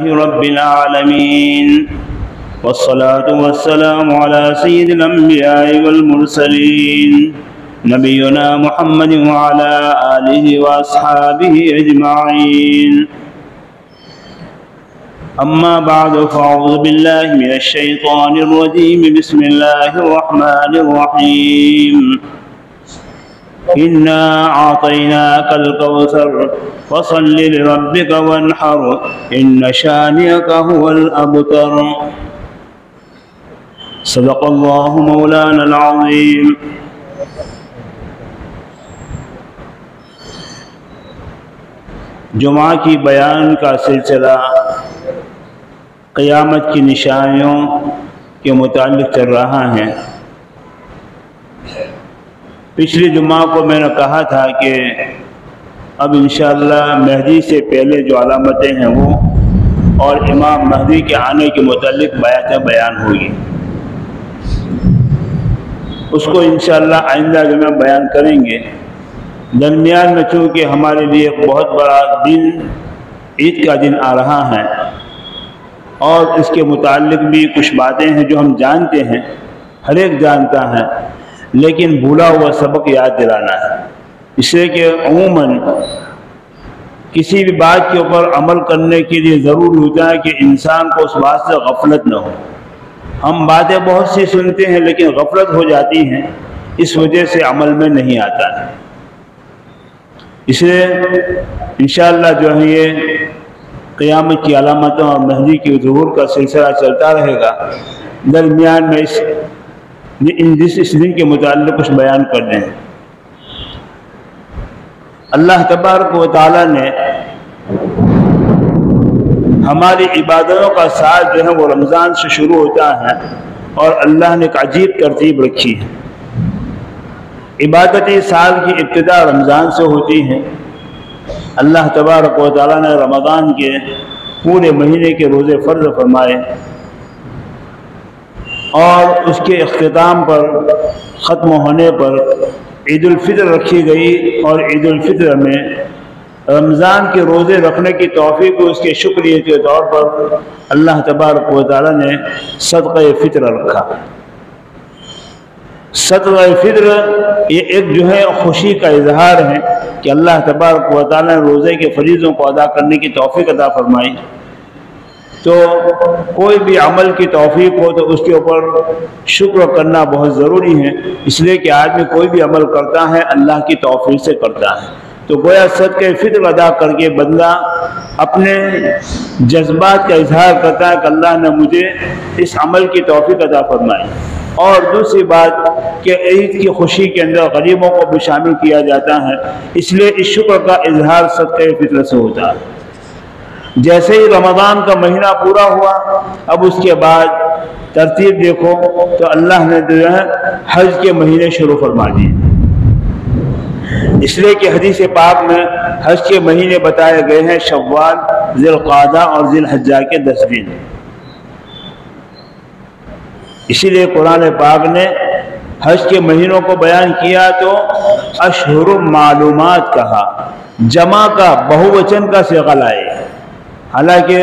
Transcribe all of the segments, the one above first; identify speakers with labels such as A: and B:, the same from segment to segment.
A: رب العالمين والصلاة والسلام على سيد الأنبياء والمرسلين نبينا محمد وعلى آله وأصحابه أجمعين. أما بعد فأعوذ بالله من الشيطان الرجيم. بسم الله الرحمن الرحيم. إنا أعطيناك الكوثر فصل لربك وانحر إن شانئك هو الأبتر. صدق الله مولانا العظيم. جمعہ کی بیان کا سلسلہ قیامت کی نشانیوں کے متعلق چل رہا ہے. پچھلی جمعہ کو میں نے کہا تھا کہ اب انشاءاللہ مہدی سے پہلے جو علامتیں ہیں وہ اور امام مہدی کے آنے کے متعلق باتیں بیان ہوگی. اس کو انشاءاللہ آئندہ جمعہ بیان کریں گے. درمیان میں چونکہ ہمارے لیے ایک بہت بڑا دن عید کا دن آ رہا ہے اور اس کے متعلق بھی کچھ باتیں ہیں جو ہم جانتے ہیں، ہر ایک جانتا ہے، لیکن بھولا ہوا سبق یاد دلانا ہے. اس لیے کہ عموماً کسی بھی بات کے اوپر عمل کرنے کے لیے ضروری ہوتا ہے کہ انسان کو اس بات سے غفلت نہ ہو. ہم باتیں بہت سی سنتے ہیں لیکن غفلت ہو جاتی ہیں، اس وجہ سے عمل میں نہیں آتا ہے. اس لیے انشاءاللہ جو ہے یہ قیامت کی علامتوں اور مہدی کی ظہور کا سلسلہ چلتا رہے گا. درمیان میں اس دن کے متعلق کچھ بیان کر دیں. اللہ تبارک و تعالیٰ نے ہماری عبادتوں کا سال جو ہے وہ رمضان سے شروع ہوتا ہے اور اللہ نے ایک عجیب ترتیب رکھی ہے. عبادتی سال کی ابتدا رمضان سے ہوتی ہے. اللہ تبارک و تعالیٰ نے رمضان کے پورے مہینے کے روزے فرض فرمائے اور اس کے اختتام پر ختم ہونے پر عید الفطر رکھی گئی اور عید الفطر میں رمضان کے روزے رکھنے کی توفیق کو اس کے شکریہ کے طور پر اللہ تبارک و تعالیٰ نے صدقہ فطر رکھا. صدقہ فطر یہ ایک جو ہے خوشی کا اظہار ہے کہ اللہ تبارک و تعالیٰ نے روزے کے فریضوں کو ادا کرنے کی توفیق عطا فرمائی. تو کوئی بھی عمل کی توفیق ہو تو اس کے اوپر شکر کرنا بہت ضروری ہے. اس لیے کہ آدمی کوئی بھی عمل کرتا ہے اللہ کی توفیق سے کرتا ہے. تو گویا صدقہ فطر ادا کر کے بندہ اپنے جذبات کا اظہار کرتا ہے کہ اللہ نے مجھے اس عمل کی توفیق عطا فرمائی. اور دوسری بات کہ عید کی خوشی کے اندر غریبوں کو بھی شامل کیا جاتا ہے، اس لیے اس شکر کا اظہار صدقہ فطر سے ہوتا ہے. جیسے ہی رمضان کا مہینہ پورا ہوا اب اس کے بعد ترتیب دیکھو تو اللہ نے جو ہے حج کے مہینے شروع فرما دیے. اس لیے کہ حدیث پاک میں حج کے مہینے بتائے گئے ہیں شوال، ذی القعدہ اور ذی الحجہ کے 10 دن. اسی لیے قرآن پاک نے حج کے مہینوں کو بیان کیا تو اشہر معلومات کہا، جمع کا بہووچن کا صیغہ لائے. حالانکہ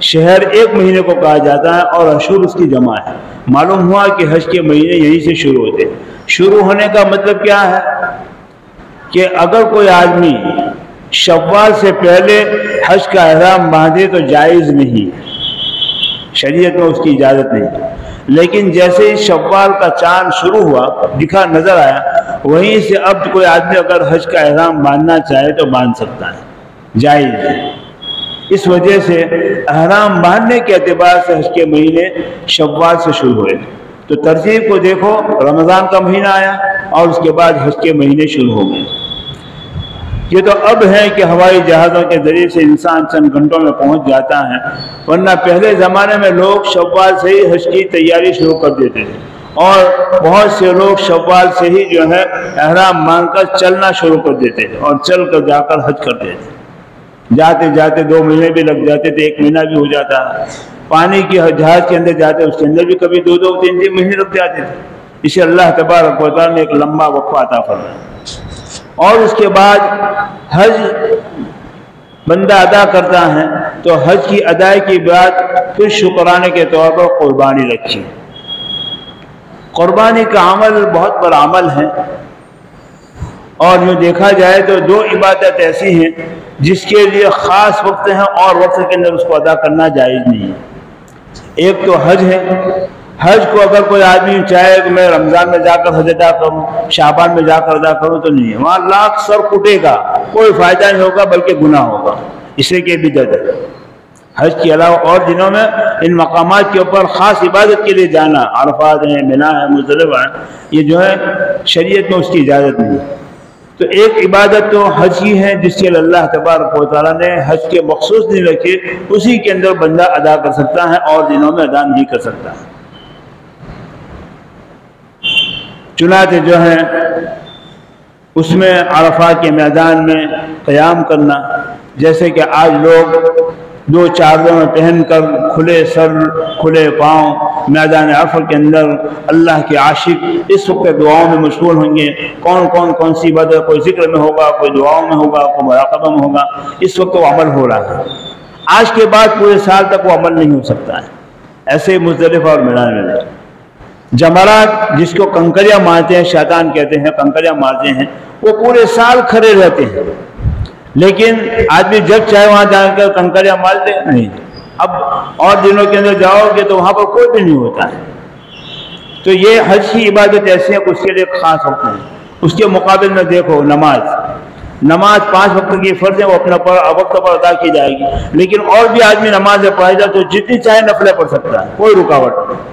A: شہر ایک مہینے کو کہا جاتا ہے اور اشہر اس کی جمع ہے. معلوم ہوا کہ حج کے مہینے یہیں سے شروع ہوتے. شروع ہونے کا مطلب کیا ہے کہ اگر کوئی آدمی شوال سے پہلے حج کا احرام باندھے تو جائز نہیں، شریعت میں اس کی اجازت نہیں. لیکن جیسے ہی شوال کا چاند شروع ہوا دکھا نظر آیا وہیں سے اب کوئی آدمی اگر حج کا احرام باندھنا چاہے تو باندھ سکتا ہے، جائز ہے. اس وجہ سے احرام باندھنے کے اعتبار سے حج کے مہینے شوال سے شروع ہوئے. تو ترتیب کو دیکھو، رمضان کا مہینہ آیا اور اس کے بعد حج کے مہینے شروع ہو گئے. یہ تو اب ہے کہ ہوائی جہازوں کے ذریعے سے انسان چند گھنٹوں میں پہنچ جاتا ہے، ورنہ پہلے زمانے میں لوگ شوال سے ہی حج کی تیاری شروع کر دیتے تھے اور بہت سے لوگ شوال سے ہی جو ہے احرام باندھ کر چلنا شروع کر دیتے تھے اور چل کر جا کر حج کرتے تھے. جاتے جاتے 2 مہینے بھی لگ جاتے تھے، 1 مہینہ بھی ہو جاتا. پانی کی جہاز کے اندر جاتے اس کے اندر بھی کبھی 2 3 مہینے لگ جاتے تھے. اسے اللہ تبارک و تعالیٰ نے ایک لمبا وقفہ عطا فرمایا. اور اس کے بعد حج بندہ ادا کرتا ہے تو حج کی ادائیگی کے بعد پھر شکرانے کے طور پر قربانی رکھی۔ قربانی کا عمل بہت بڑا عمل ہے، اور جو دیکھا جائے تو دو عبادت ایسی ہیں جس کے لیے خاص وقت ہیں اور وقت کے اندر اس کو ادا کرنا جائز نہیں ہے۔ ایک تو حج ہے۔ حج کو اگر کوئی آدمی چاہے کہ میں رمضان میں جا کر حج ادا کروں، شعبان میں جا کر ادا کروں، تو نہیں ہے، وہاں لاکھ سر کٹے گا، کوئی فائدہ نہیں ہوگا بلکہ گناہ ہوگا، اس لیے کہ بدعت ہے۔ حج کے علاوہ اور دنوں میں ان مقامات کے اوپر خاص عبادت کے لیے جانا، عرفات ہیں، منا ہے، مزدلفہ ہے، یہ جو ہے شریعت میں اس کی اجازت نہیں ہے۔ تو ایک عبادت تو حج کی ہے جس کے لیے اللہ تبارک و تعالیٰ نے حج کے مخصوص دن رکھے، اسی کے اندر بندہ ادا کر سکتا ہے اور دنوں میں ادا نہیں کر سکتا۔ چنانچہ جو ہے اس میں عرفات کے میدان میں قیام کرنا، جیسے کہ آج لوگ دو چادریں پہن کر کھلے سر کھلے پاؤں میدان عرفہ کے اندر اللہ کے عاشق اس وقت دعاؤں میں مشغول ہوں گے۔ کون سی عبادت، کوئی ذکر میں ہوگا، کوئی دعاؤں میں ہوگا، کوئی مراقبہ میں ہوگا، اس وقت وہ عمل ہو رہا ہے۔ آج کے بعد پورے سال تک وہ عمل نہیں ہو سکتا ہے۔ ایسے مزدلفہ اور مینا میں جمرات، جس کو کنکریاں مارتے ہیں، شیطان کہتے ہیں کنکریاں مارتے ہیں، وہ پورے سال کھڑے رہتے ہیں، لیکن آدمی جب چاہے وہاں جا کر کنکریاں مارتے نہیں۔ اب اور دنوں کے اندر جاؤ گے تو وہاں پر کوئی بھی نہیں ہوتا ہے۔ تو یہ حج کی عبادت ایسی ہے کہ اس کے لیے خاص وقت ہے۔ اس کے مقابل میں دیکھو نماز 5 وقت کی فرض ہے، وہ اپنا وقت پر ادا کی جائے گی، لیکن اور بھی آدمی نماز پڑھے جائے تو جتنی چاہے نفلیں پڑھ سکتا ہے، کوئی رکاوٹ نہیں۔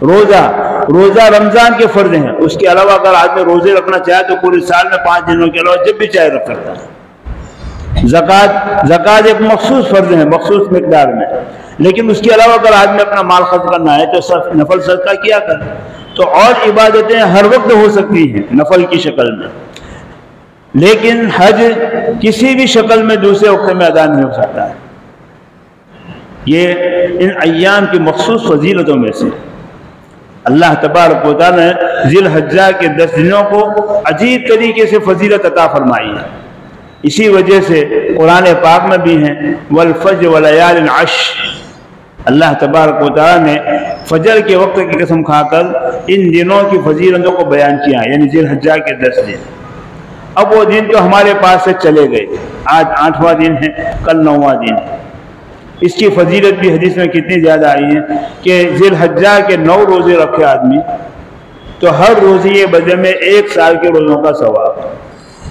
A: روزہ رمضان کے فرض ہیں، اس کے علاوہ اگر آدمی روزے رکھنا چاہے تو پورے سال میں 5 دنوں کے علاوہ جب بھی چاہے رکھ سکتا ہے۔ زکوٰۃ ایک مخصوص فرض ہے، مخصوص مقدار میں، لیکن اس کے علاوہ اگر آدمی اپنا مال خرچ کرنا ہے تو نفل صدقہ کیا کرے۔ تو اور عبادتیں ہر وقت ہو سکتی ہیں نفل کی شکل میں، لیکن حج کسی بھی شکل میں دوسرے وقت میں ادا نہیں ہو سکتا ہے۔ یہ ان ایام کی مخصوص فضیلتوں میں سے اللہ تبارک و تعالیٰ نے ذی الحجہ کے 10 دنوں کو عجیب طریقے سے فضیلت عطا فرمائی ہے۔ اسی وجہ سے قرآن پاک میں بھی ہیں والفجر ولیال عشر، اللہ تبارک و تعالیٰ نے فجر کے وقت کی قسم کھا کر ان دنوں کی فضیلتوں کو بیان کیا، یعنی ذی الحجہ کے 10 دن۔ اب وہ دن تو ہمارے پاس سے چلے گئے، آج 8واں دن ہے، کل 9واں دن ہے۔ اس کی فضیلت بھی حدیث میں کتنی زیادہ آئی ہے کہ ذی الحجہ کے 9 روزے رکھے آدمی تو ہر روزے بدلے میں 1 سال کے روزوں کا ثواب،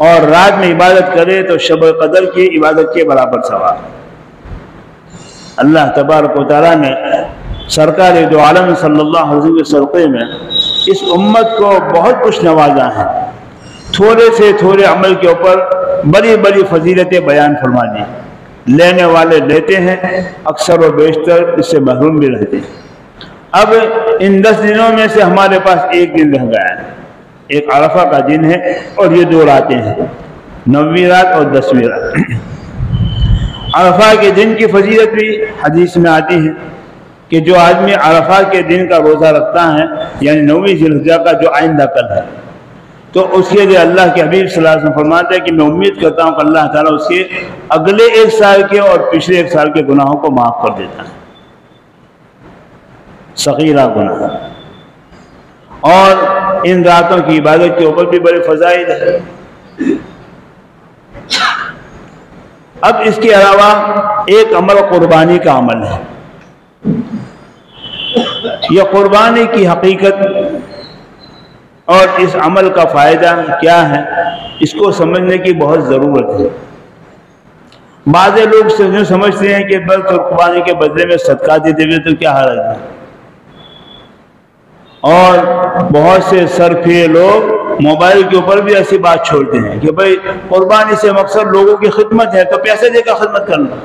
A: اور رات میں عبادت کرے تو شب قدر کی عبادت کے برابر ثواب۔ اللہ تبارک و تعالیٰ نے سرکار دو عالم صلی اللہ علیہ وسلم کے صدقے میں اس امت کو بہت کچھ نوازا ہے، تھوڑے سے تھوڑے عمل کے اوپر بڑی بڑی فضیلتیں بیان فرما دی۔ لینے والے لیتے ہیں، اکثر و بیشتر اس سے محروم بھی رہتے ہیں۔ اب ان 10 دنوں میں سے ہمارے پاس ایک دن رہ گیا ہے، ایک عرفہ کا دن ہے، اور یہ 2 راتیں ہیں، 9ویں رات اور 10ویں رات۔ عرفہ کے دن کی فضیلت بھی حدیث میں آتی ہے کہ جو آدمی عرفہ کے دن کا روزہ رکھتا ہے، یعنی 9ویں ذی الحجہ کا جو آئندہ کل ہے، تو اس کے لیے اللہ کے حبیب صلی اللہ علیہ وسلم فرماتے ہیں کہ میں امید کرتا ہوں کہ اللہ تعالیٰ اس کے اگلے 1 سال کے اور پچھلے 1 سال کے گناہوں کو معاف کر دیتا ہے، صغیرہ گناہ۔ اور ان راتوں کی عبادت کے اوپر بھی بڑے فضائل ہیں۔ اب اس کے علاوہ ایک عمل قربانی کا عمل ہے۔ یہ قربانی کی حقیقت اور اس عمل کا فائدہ کیا ہے، اس کو سمجھنے کی بہت ضرورت ہے۔ بعض لوگ سمجھتے ہیں کہ بس قربانی کے بدلے میں صدقہ دیتے ہوئے تو کیا حرج ہے، اور بہت سے سرفے لوگ موبائل کے اوپر بھی ایسی بات چھوڑتے ہیں کہ بھائی قربانی سے مقصد لوگوں کی خدمت ہے تو پیسے دے کر خدمت کرنا۔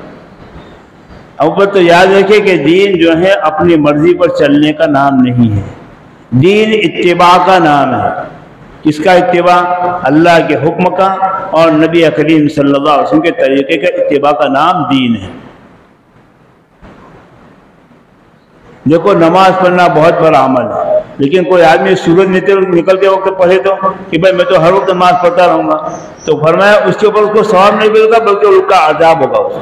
A: اوپر تو یاد رکھے کہ دین جو ہے اپنی مرضی پر چلنے کا نام نہیں ہے، دین اتباع کا نام ہے۔ کس کا اتباع؟ اللہ کے حکم کا اور نبی کریم صلی اللہ علیہ وسلم کے طریقے کا اتباع کا نام دین ہے۔ دیکھو نماز پڑھنا بہت بڑا عمل ہے، لیکن کوئی آدمی سورج نکلتے وقت پڑھے تو کہ بھائی میں تو ہر وقت نماز پڑھتا رہوں گا، تو فرمایا اس کے اوپر اس کو ثواب نہیں ملے گا بلکہ اس کا عذاب ہوگا اس کو۔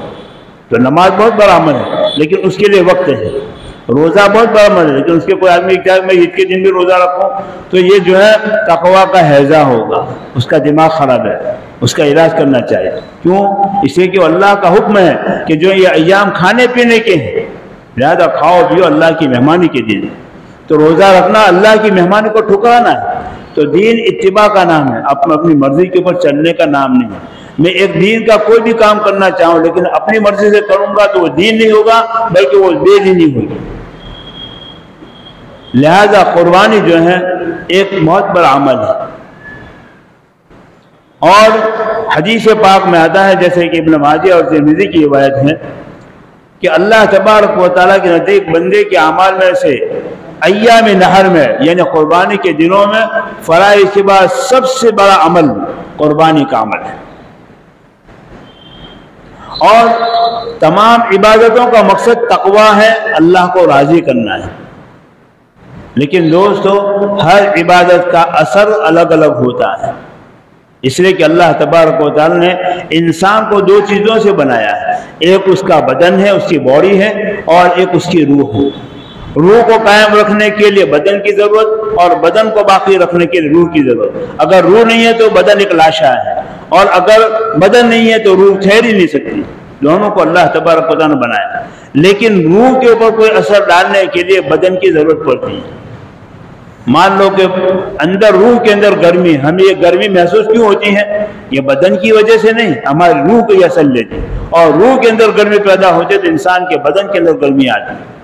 A: تو نماز بہت بڑا عمل ہے لیکن اس کے لیے وقت ہے، روزہ بہت بڑا عمل ہے لیکن اس کے کوئی آدمی کیا میں عید کے دن بھی روزہ رکھوں تو یہ جو ہے تقویٰ کا ہیضہ ہوگا، اس کا دماغ خراب ہے، اس کا علاج کرنا چاہیے۔ کیوں؟ اس لیے کہ اللہ کا حکم ہے کہ جو یہ ایام کھانے پینے کے ہیں لہذا کھاؤ پیو اللہ کی مہمانی کے دن، تو روزہ رکھنا اللہ کی مہمانی کو ٹھکرانا ہے۔ تو دین اتباع کا نام ہے، اپنی مرضی کے اوپر چلنے کا نام نہیں ہے۔ میں ایک دین کا کوئی بھی کام کرنا چاہوں لیکن اپنی مرضی سے کروں گا تو وہ دین نہیں ہوگا بلکہ وہ بے دینی ہوگی۔ لہذا قربانی جو ہے ایک بہت بڑا عمل ہے، اور حدیث پاک میں آتا ہے جیسے کہ ابن ماجہ اور ترمذی کی روایت ہے کہ اللہ تبارک و تعالیٰ کے نزدیک بندے کے اعمال میں سے ایام نہر میں یعنی قربانی کے دنوں میں فرائض کے بعد سب سے بڑا عمل قربانی کا عمل ہے، اور تمام عبادتوں کا مقصد تقویٰ ہے، اللہ کو راضی کرنا ہے۔ لیکن دوستو ہر عبادت کا اثر الگ الگ ہوتا ہے، اس لیے کہ اللہ تبارک و تعالیٰ نے انسان کو دو چیزوں سے بنایا ہے، ایک اس کا بدن ہے، اس کی باڈی ہے، اور ایک اس کی روح ہے۔ روح کو قائم رکھنے کے لیے بدن کی ضرورت اور بدن کو باقی رکھنے کے لیے روح کی ضرورت۔ اگر روح نہیں ہے تو بدن ایک لاشا ہے، اور اگر بدن نہیں ہے تو روح ٹھہر ہی نہیں سکتی۔ دونوں کو اللہ تبارک و تعالیٰ نے بنایا، لیکن روح کے اوپر کوئی اثر ڈالنے کے لیے بدن کی ضرورت پڑتی ہے۔ مان لو کہ اندر روح کے اندر گرمی، ہمیں یہ گرمی محسوس کیوں ہوتی ہے؟ یہ بدن کی وجہ سے نہیں، ہماری روح کو یہ اثر لیتی ہے، اور روح کے اندر گرمی پیدا ہوتی ہے تو انسان کے بدن کے اندر گرمی آتی ہے۔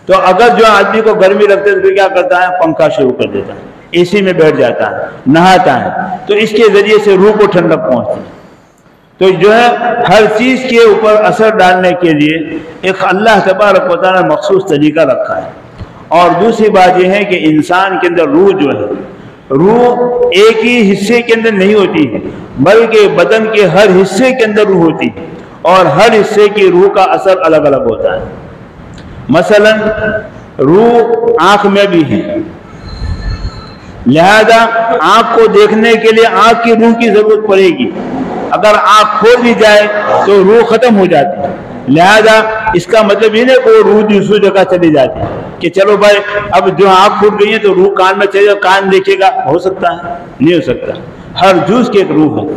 A: تو اگر جو آدمی کو گرمی لگتی ہے تو کیا کرتا ہے؟ پنکھا شروع کر دیتا ہے، اے سی میں بیٹھ جاتا ہے، نہاتا ہے، تو اس کے ذریعے سے روح کو ٹھنڈک پہنچتی ہے۔ تو جو ہے ہر چیز کے اوپر اثر ڈالنے کے لیے ایک اللہ تبارک و تعالیٰ نے مخصوص طریقہ رکھا ہے۔ اور دوسری بات یہ ہے کہ انسان کے اندر روح جو ہے، روح ایک ہی حصے کے اندر نہیں ہوتی ہے بلکہ بدن کے ہر حصے کے اندر روح ہوتی ہے، اور ہر حصے کی روح کا اثر الگ الگ ہوتا ہے۔ مثلا روح آنکھ میں بھی ہے، لہذا آنکھ کو دیکھنے کے لیے آنکھ کی روح کی ضرورت پڑے گی، اگر آنکھ کھول دی جائے تو روح ختم ہو جاتی ہے۔ لہذا اس کا مطلب یہ نہیں کہ وہ روح دوسری جگہ چلی جاتی ہے کہ چلو بھائی اب جو آنکھ کھل گئی ہے تو روح کان میں چلے جائے، کان دیکھے گا، ہو سکتا ہے؟ نہیں ہو سکتا۔ ہر جز کی ایک روح ہے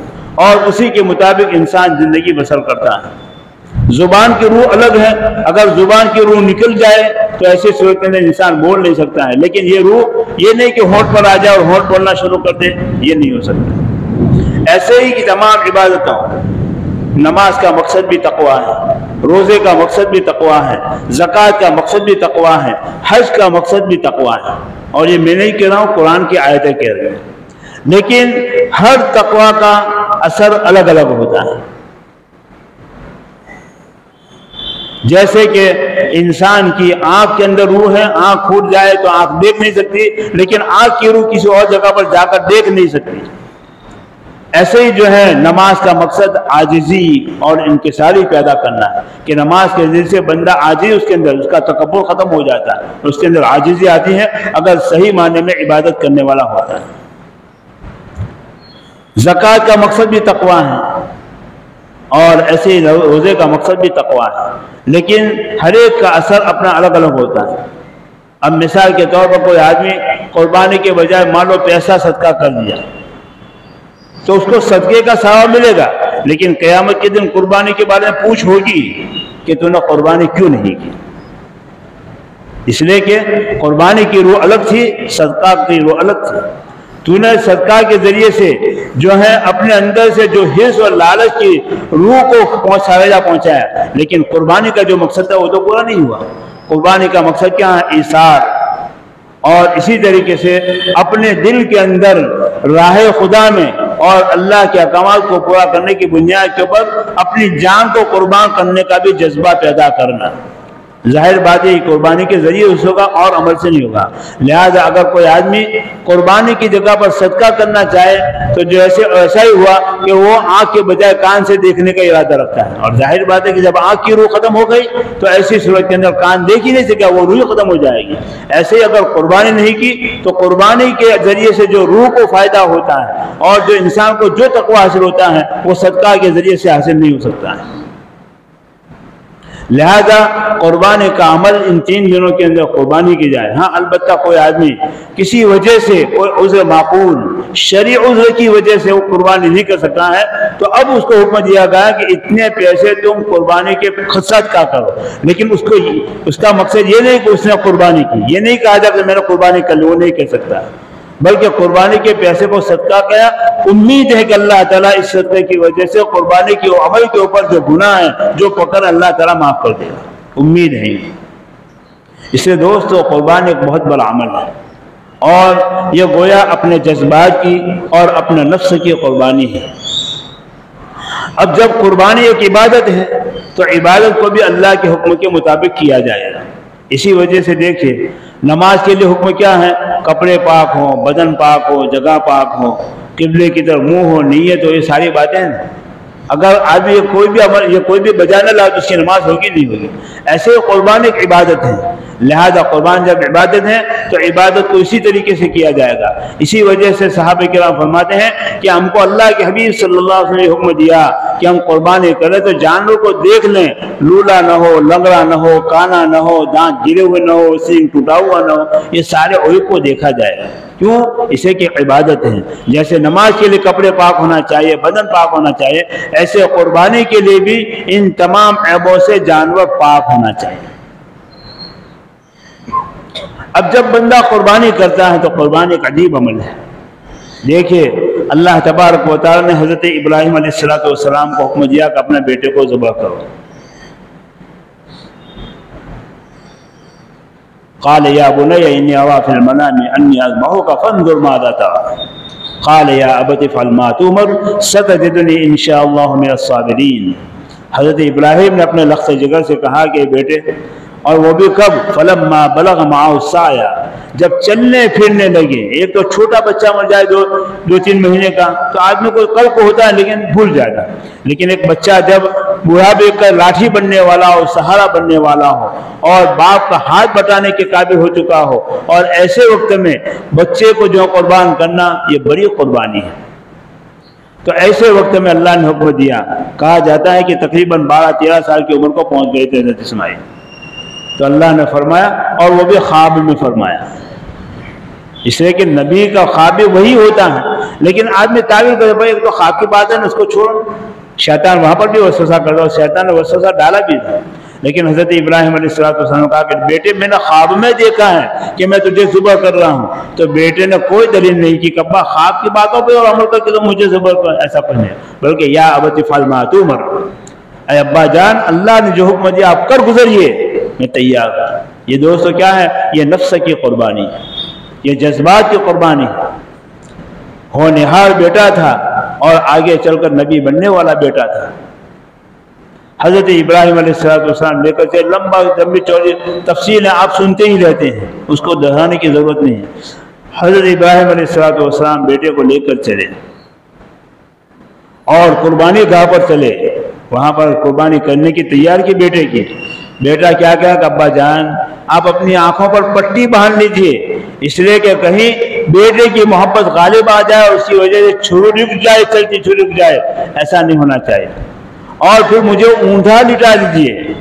A: اور اسی کے مطابق انسان زندگی بسر کرتا ہے۔ زبان کی روح الگ ہے، اگر زبان کی روح نکل جائے تو ایسے صورت میں انسان بول نہیں سکتا ہے، لیکن یہ روح یہ نہیں کہ ہونٹ پر آ جائے اور ہونٹ بولنا شروع کر دے، یہ نہیں ہو سکتا۔ ایسے ہی کہ تمام عبادتوں، نماز کا مقصد بھی تقویٰ ہے، روزے کا مقصد بھی تقویٰ ہے، زکوٰۃ کا مقصد بھی تقویٰ ہے، حج کا مقصد بھی تقویٰ ہے، اور یہ میں نہیں کہہ رہا ہوں، قرآن کی آیتیں کہہ رہی ہیں۔ لیکن ہر تقویٰ کا اثر الگ الگ ہوتا ہے۔ جیسے کہ انسان کی آنکھ کے اندر روح ہے، آنکھ پھوٹ جائے تو آنکھ دیکھ نہیں سکتی، لیکن آنکھ کی روح کسی اور جگہ پر جا کر دیکھ نہیں سکتی۔ ایسے ہی جو ہے نماز کا مقصد عاجزی اور انکساری پیدا کرنا ہے کہ نماز کے ذریعے سے بندہ عاجز، اس کے اندر اس کا تکبر ختم ہو جاتا ہے، اس کے اندر عاجزی آتی ہے اگر صحیح معنی میں عبادت کرنے والا ہوتا ہے۔ زکوٰۃ کا مقصد بھی تقویٰ ہے اور ایسے ہی روزے کا مقصد بھی تقویٰ ہے، لیکن ہر ایک کا اثر اپنا الگ الگ ہوتا ہے۔ اب مثال کے طور پر کوئی آدمی قربانی کے بجائے مان لو پیسہ صدقہ کر دیا تو اس کو صدقے کا ثواب ملے گا، لیکن قیامت کے دن قربانی کے بارے میں پوچھ ہوگی کہ تو نے قربانی کیوں نہیں کی؟ اس لیے کہ قربانی کی روح الگ تھی، صدقہ کی روح الگ تھی۔ تو نے صدقہ کے ذریعے سے جو ہے اپنے اندر سے جو حرص اور لالچ کی روح کو پہنچایا، لیکن قربانی کا جو مقصد تھا وہ تو پورا نہیں ہوا۔ قربانی کا مقصد کیا ہے؟ ایثار، اور اسی طریقے سے اپنے دل کے اندر راہ خدا میں اور اللہ کے احکامات کو پورا کرنے کی بنیاد کے اوپر اپنی جان کو قربان کرنے کا بھی جذبہ پیدا کرنا۔ ظاہر بات ہے قربانی کے ذریعے اس ہوگا اور عمل سے نہیں ہوگا۔ لہذا اگر کوئی آدمی قربانی کی جگہ پر صدقہ کرنا چاہے تو جو ایسا ہی ہوا کہ وہ آنکھ کے بجائے کان سے دیکھنے کا ارادہ رکھتا ہے، اور ظاہر بات ہے کہ جب آنکھ کی روح ختم ہو گئی تو ایسی صورت کے اندر کان دیکھ ہی نہیں سکا، وہ روح ختم ہو جائے گی۔ ایسے ہی اگر قربانی نہیں کی تو قربانی کے ذریعے سے جو روح کو فائدہ ہوتا ہے اور جو انسان کو جو تقوی حاصل ہوتا ہے وہ صدقہ کے ذریعے سے حاصل نہیں ہو سکتا ہے۔ لہذا قربانی کا عمل ان 3 دنوں کے اندر قربانی کی جائے۔ ہاں البتہ کوئی آدمی کسی وجہ سے کوئی عذر معقول شرعی عذر کی وجہ سے وہ قربانی نہیں کر سکتا ہے تو اب اس کو حکم دیا گیا کہ اتنے پیسے تم قربانی کے خرچ کا کرو، لیکن اس کا مقصد یہ نہیں کہ اس نے قربانی کی، یہ نہیں کہا جائے کہ میں نے قربانی کر لی، وہ نہیں کہہ سکتا، بلکہ قربانی کے پیسے کو صدقہ کیا، امید ہے کہ اللہ تعالیٰ اس صدقے کی وجہ سے قربانی کے عمل کے اوپر جو گناہ ہے جو پکڑ اللہ تعالیٰ معاف کر دے گا، امید ہے۔ اس لیے دوستو قربانی ایک بہت بڑا عمل ہے، اور یہ گویا اپنے جذبات کی اور اپنے نفس کی قربانی ہے۔ اب جب قربانی ایک عبادت ہے تو عبادت کو بھی اللہ کے حکم کے مطابق کیا جائے گا۔ اسی وجہ سے دیکھیے نماز کے لیے حکم کیا ہے، کپڑے پاک ہوں، بدن پاک ہو، جگہ پاک ہو، قبلے کی طرف منہ ہو، نیت ہو، یہ ساری باتیں ہیں۔ اگر آدمی یہ کوئی بھی بجا نہ لا تو اس کی نماز ہوگی نہیں ہوگی۔ ایسے قربان ایک عبادت ہے، لہذا قربان جب عبادت ہے تو عبادت کو اسی طریقے سے کیا جائے گا۔ اسی وجہ سے صحابہ کرام فرماتے ہیں کہ ہم کو اللہ کے حبیب صلی اللہ علیہ وسلم نے حکم دیا کہ ہم قربانی کریں تو جانور کو دیکھ لیں، لولا نہ ہو، لنگڑا نہ ہو، کانا نہ ہو، دانت گرے ہوئے نہ ہو، سینگ ٹوٹا ہوا نہ ہو، یہ سارے عیوب کو دیکھا جائے گا۔ کیوں؟ اسے کہ عبادت ہے۔ جیسے نماز کے لیے کپڑے پاک ہونا چاہیے، بدن پاک ہونا چاہیے، ایسے قربانی کے لیے بھی ان تمام عیبوں سے جانور پاک ہونا چاہیے۔ اب جب بندہ قربانی کرتا ہے تو قربانی ایک عجیب عمل ہے۔ دیکھیے اللہ تبارک و تعالی نے حضرت ابراہیم علیہ السلام کو حکم دیا کہ اپنے بیٹے کو ذبح کرو۔ قال یا بنی انی اری فی المنام انی اذبحک فانظر ماذا ترى قال یا ابت افعل ما تؤمر ستجدنی ان شاء اللہ من الصابرین۔ حضرت ابراہیم نے اپنے لخت جگر سے کہا کہ بیٹے، اور وہ بھی کب؟ فلما بلغ معه السعی، جب چلنے پھرنے لگے۔ ایک تو چھوٹا بچہ مر جائے 2-3 مہینے کا تو آدمی کو قلق ہوتا ہے لیکن بھول جائے گا، لیکن ایک بچہ جب بوڑھاپے کا لاٹھی بننے والا ہو، سہارا بننے والا ہو، اور باپ کا ہاتھ بٹانے کے قابل ہو چکا ہو، اور ایسے وقت میں بچے کو جو قربان کرنا یہ بڑی قربانی ہے۔ تو ایسے وقت میں اللہ نے حکم دیا، کہا جاتا ہے کہ تقریباً 12-13 سال کی عمر کو پہنچ گئے تھے حضرت اسماعیل، تو اللہ نے فرمایا، اور وہ بھی خواب میں فرمایا، اس لیے کہ نبی کا خواب بھی وہی ہوتا ہے۔ لیکن آدمی تعبیر کرے بھائی ایک تو خواب کی بات ہے نا، اس کو چھوڑو، شیطان وہاں پر بھی وسوسہ کر رہا، شیطان نے وسوسہ ڈالا بھی تھا، لیکن حضرت ابراہیم علیہ السلام نے کہا کہ بیٹے میں نے خواب میں دیکھا ہے کہ میں تجھے ذبح کر رہا ہوں، تو بیٹے نے کوئی دلیل نہیں کی کہ ابا خواب کی باتوں پہ اور عمل کر کے تو مجھے ذبح کر، ایسا کچھ نہیں، بلکہ یا ابت افعل ما تؤمر، اے ابا جان اللہ نے جو حکم دیا آپ کر گزریے، میں تیار ہوں۔ یہ دوستو کیا ہے؟ یہ نفس کی قربانی، یہ جذبات کی قربانی، ہونہار بیٹا تھا اور آگے چل کر نبی بننے والا بیٹا تھا۔ حضرت ابراہیم علیہ السلام لے کر سے لمبا لمبی چوڑی تفصیل ہے، آپ سنتے ہی رہتے ہیں، اس کو دہرانے کی ضرورت نہیں ہے۔ حضرت ابراہیم علیہ السلام بیٹے کو لے کر چلے اور قربانی گاہ پر چلے، وہاں پر قربانی کرنے کی تیار کی بیٹے کی۔ بیٹا کیا کہا کہ ابا جان آپ اپنی آنکھوں پر پٹی باندھ لیجئے، اس لیے کہ کہیں بیٹے کی محبت غالب آ جائے اور اس کی وجہ سے چھری رک جائے، چلتی چھری رک جائے، ایسا نہیں ہونا چاہیے۔ اور پھر مجھے اونٹا لٹا دیجئے۔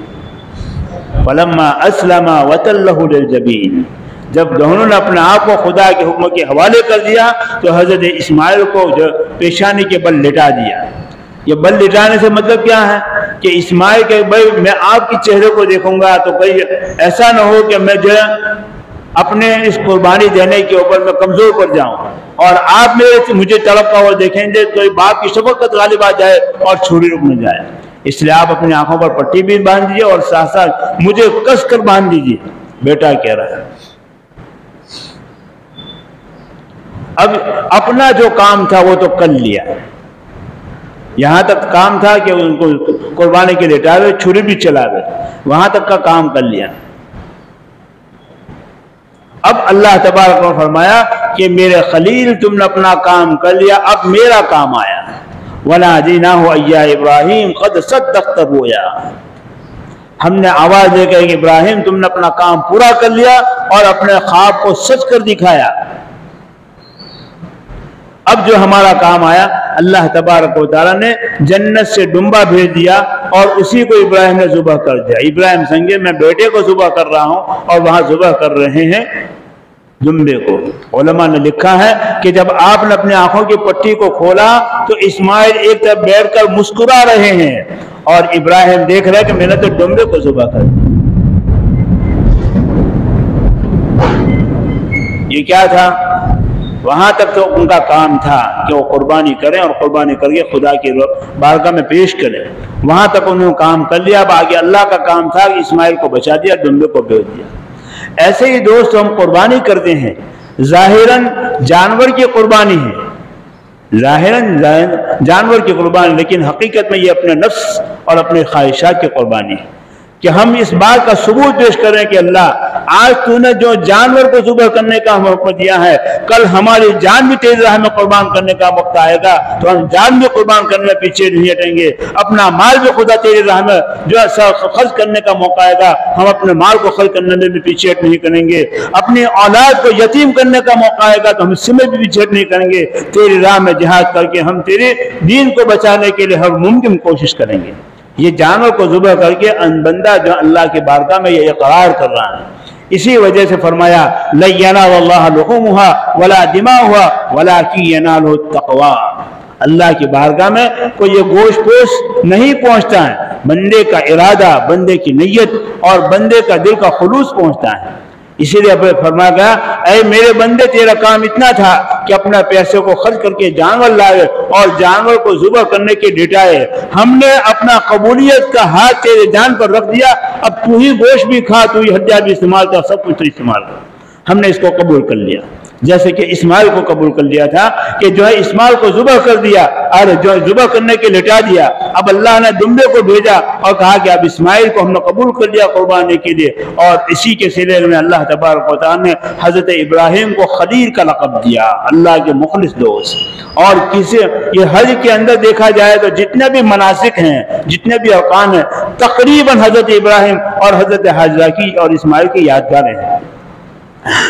A: فلما اسلم وتلہ للجبین، جب دونوں نے اپنے آپ کو خدا کے حکم کے حوالے کر دیا تو حضرت اسماعیل کو جو پیشانی کے بل لٹا دیا۔ یہ بل لٹانے سے مطلب کیا ہے کہ اسماعیل کہ بھائی میں آپ کی چہرے کو دیکھوں گا تو کوئی ایسا نہ ہو کہ میں جو ہے اپنے اس قربانی دینے کے اوپر میں کمزور پڑ جاؤں، اور آپ مجھے تڑپتا ہوا دیکھیں گے تو باپ کی شفقت غالب آ جائے اور چھری رک نہ جائے، اس لیے آپ اپنی آنکھوں پر پٹی بھی باندھ دیجیے اور ساتھ ساتھ مجھے کس کر باندھ دیجیے۔ بیٹا کہہ رہا ہے اب اپنا جو کام تھا وہ تو کر لیا، یہاں تک کام تھا کہ ان کو قربانی کے لیے ڈالے، چھری بھی چلا گئے، وہاں تک کا کام کر لیا۔ اب اللہ تبارک و فرمایا کہ میرے خلیل تم نے اپنا کام کر لیا، اب میرا کام آیا۔ وَنَادَيْنَاهُ أَن يَا إِبْرَاهِيمُ قَدْ صَدَّقْتَ الرُّؤْيَا، ہم نے آواز دے کہ ابراہیم تم نے اپنا کام پورا کر لیا اور اپنے خواب کو سچ کر دکھایا۔ اب جو ہمارا کام آیا، اللہ تبارک و تعالیٰ نے جنت سے ڈمبا بھیج دیا اور اسی کو ابراہیم نے ذبح کر دیا۔ ابراہیم سنگے میں بیٹے کو ذبح کر رہا ہوں اور وہاں ذبح کر رہے ہیں دمبے کو۔ علماء نے لکھا ہے کہ جب آپ نے اپنی آنکھوں کی پٹی کو کھولا تو اسماعیل ایک طرف بیٹھ کر مسکرا رہے ہیں اور ابراہیم دیکھ رہے کہ میں نے تو ڈمبے کو ذبح کر دیا۔ یہ کیا تھا؟ وہاں تک تو ان کا کام تھا کہ وہ قربانی کریں اور قربانی کر کے خدا کی بارگاہ میں پیش کریں، وہاں تک انہوں نے کام کر لیا۔ اب آگے اللہ کا کام تھا کہ اسماعیل کو بچا دیا، ڈمبے کو بھیج دیا۔ ایسے ہی دوست ہم قربانی کرتے ہیں، ظاہراً جانور کی قربانی ہے، ظاہراً جانور کی قربانی، لیکن حقیقت میں یہ اپنے نفس اور اپنے خواہشات کی قربانی ہے کہ ہم اس بات کا ثبوت پیش کریں کہ اللہ آج تو نے جو جانور کو ذبح کرنے کا ہمیں حکم دیا ہے، کل ہماری جان بھی تیری راہ میں قربان کرنے کا وقت آئے گا تو ہم جان بھی قربان کرنے میں پیچھے نہیں ہٹیں گے، اپنا مال بھی خدا تیری راہ میں جو خرچ کرنے کا موقع آئے گا ہم اپنے مال کو خرچ کرنے میں بھی پیچھے ہٹ نہیں کریں گے، اپنی اولاد کو یتیم کرنے کا موقع آئے گا تو ہم اس میں بھی پیچھے ہٹ نہیں کریں گے، تیری راہ میں جہاد کر کے ہم تیرے دین کو بچانے کے لیے ہر ممکن کوشش کریں گے۔ یہ جانور کو ذبح کر کے بندہ جو اللہ کی بارگاہ میں یہ اقرار کر رہا ہے، اسی وجہ سے فرمایا لَن يَنَالَ اللَّهَ لُحُومُهَا وَلَا دِمَاؤُهَا وَلَٰكِن يَنَالُهُ التَّقْوَىٰ، اللہ کی بارگاہ میں کوئی یہ گوشت پوش نہیں پہنچتا ہے، بندے کا ارادہ، بندے کی نیت اور بندے کا دل کا خلوص پہنچتا ہے۔ اسی لیے فرمایا گیا اے میرے بندے تیرا کام اتنا تھا کہ اپنا پیسے کو خرچ کر کے جانور لائے اور جانور کو ذبح کرنے کے ڈٹائے، ہم نے اپنا قبولیت کا ہاتھ تیرے جان پر رکھ دیا، اب تو ہی گوشت بھی کھا، تو ہی ہتھیار بھی استعمال کر، سب کچھ تو استعمال کر۔ ہم نے اس کو قبول کر لیا، جیسے کہ اسماعیل کو قبول کر لیا تھا کہ جو ہے اسماعیل کو ذبح کر دیا اور جو ذبح کرنے کے لٹا دیا، اب اللہ نے دمبے کو بھیجا اور کہا کہ اب اسماعیل کو ہم نے قبول کر لیا قربانی کے لیے، اور اسی کے سلسلے میں اللہ تبارک و تعالیٰ نے حضرت ابراہیم کو خلیل کا لقب دیا، اللہ کے مخلص دوست۔ اور کسی یہ حج کے اندر دیکھا جائے تو جتنے بھی مناسک ہیں، جتنے بھی ارکان ہیں، تقریباً حضرت ابراہیم اور حضرت حاجرہ کی اور اسماعیل کی یادگاریں ہیں،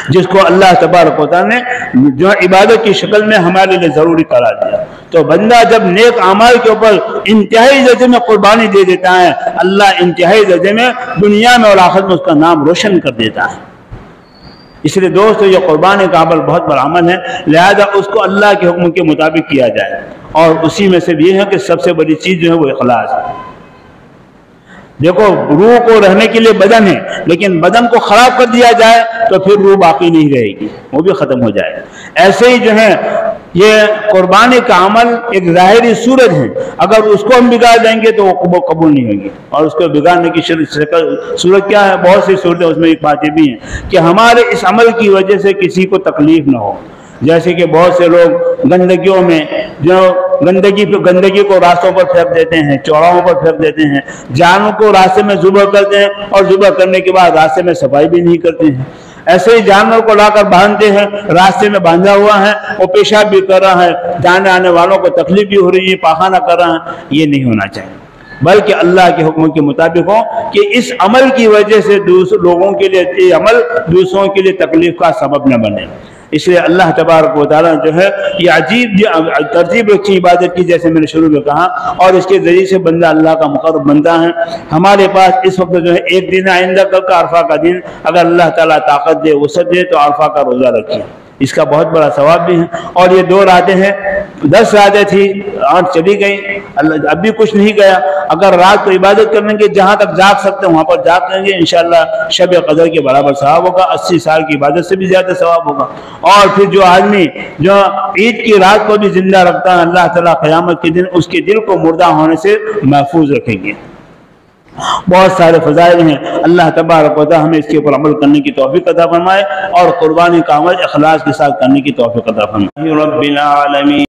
A: جس کو اللہ تبارک و تعالیٰ نے جو عبادت کی شکل میں ہمارے لیے ضروری قرار دیا۔ تو بندہ جب نیک اعمال کے اوپر انتہائی درجے میں قربانی دے دیتا ہے، اللہ انتہائی درجے میں دنیا میں اور آخرت میں اس کا نام روشن کر دیتا ہے۔ اس لیے دوستو یہ قربانی کا عمل بہت بڑا عمل ہے، لہذا اس کو اللہ کے حکم کے مطابق کیا جائے، اور اسی میں سے بھی ہے کہ سب سے بڑی چیز جو ہے وہ اخلاص ہے۔ دیکھو روح کو رہنے کے لیے بدن ہے، لیکن بدن کو خراب کر دیا جائے تو پھر روح باقی نہیں رہے گی، وہ بھی ختم ہو جائے۔ ایسے ہی جو ہے یہ قربانی کا عمل ایک ظاہری صورت ہے، اگر اس کو ہم بگاڑ دیں گے تو وہ قبول نہیں ہوگی، اور اس کو بگاڑنے کی صورت کیا ہے؟ بہت سی صورتیں اس میں ایک باتیں بھی ہیں کہ ہمارے اس عمل کی وجہ سے کسی کو تکلیف نہ ہو، جیسے کہ بہت سے لوگ گندگیوں میں جو گندگی کو راستوں پر پھینک دیتے ہیں، چوراہوں پر پھینک دیتے ہیں، جانوروں کو راستے میں ذبح کرتے ہیں اور ذبح کرنے کے بعد راستے میں صفائی بھی نہیں کرتے ہیں۔ ایسے ہی جانور کو لا کر باندھتے ہیں، راستے میں باندھا ہوا ہے، وہ پیشاب بھی کر رہا ہے، جانے آنے والوں کو تکلیف بھی ہو رہی ہے، پاخانہ کر رہا ہے، یہ نہیں ہونا چاہیے، بلکہ اللہ کے حکم کے مطابق ہو کہ اس عمل کی وجہ سے لوگوں کے لیے یہ عمل دوسروں کے لیے تکلیف کا سبب نہ بنے۔ اس لیے اللہ تبارک و تعالیٰ جو ہے یہ عجیب ترتیب رکھی عبادت کی، جیسے میں نے شروع میں کہا، اور اس کے ذریعے سے بندہ اللہ کا مقرب بنتا ہے۔ ہمارے پاس اس وقت جو ہے ایک دن آئندہ کل کا عرفہ کا دن، اگر اللہ تعالیٰ طاقت دے وسعت دے تو عرفہ کا روزہ رکھیے، اس کا بہت بڑا ثواب بھی ہے۔ اور یہ 2 راتیں ہیں، 10 راتیں تھی، 8 چلی گئی، اب بھی کچھ نہیں گیا۔ اگر رات کو عبادت کریں گے، جہاں تک جاگ سکتے ہیں وہاں پر جاگ لیں گے، انشاءاللہ شب قدر کے برابر ثواب ہوگا، 80 سال کی عبادت سے بھی زیادہ ثواب ہوگا۔ اور پھر جو آدمی جو عید کی رات کو بھی زندہ رکھتا ہے، اللہ تعالیٰ قیامت کے دن اس کے دل کو مردہ ہونے سے محفوظ رکھیں گے۔ بہت سارے فضائل ہیں، اللہ تبارک و تعالی ہمیں اس کے اوپر عمل کرنے کی توفیق عطا فرمائے اور قربانی کا عمل اخلاص کے ساتھ کرنے کی توفیق عطا فرمائے۔ رب العالمین۔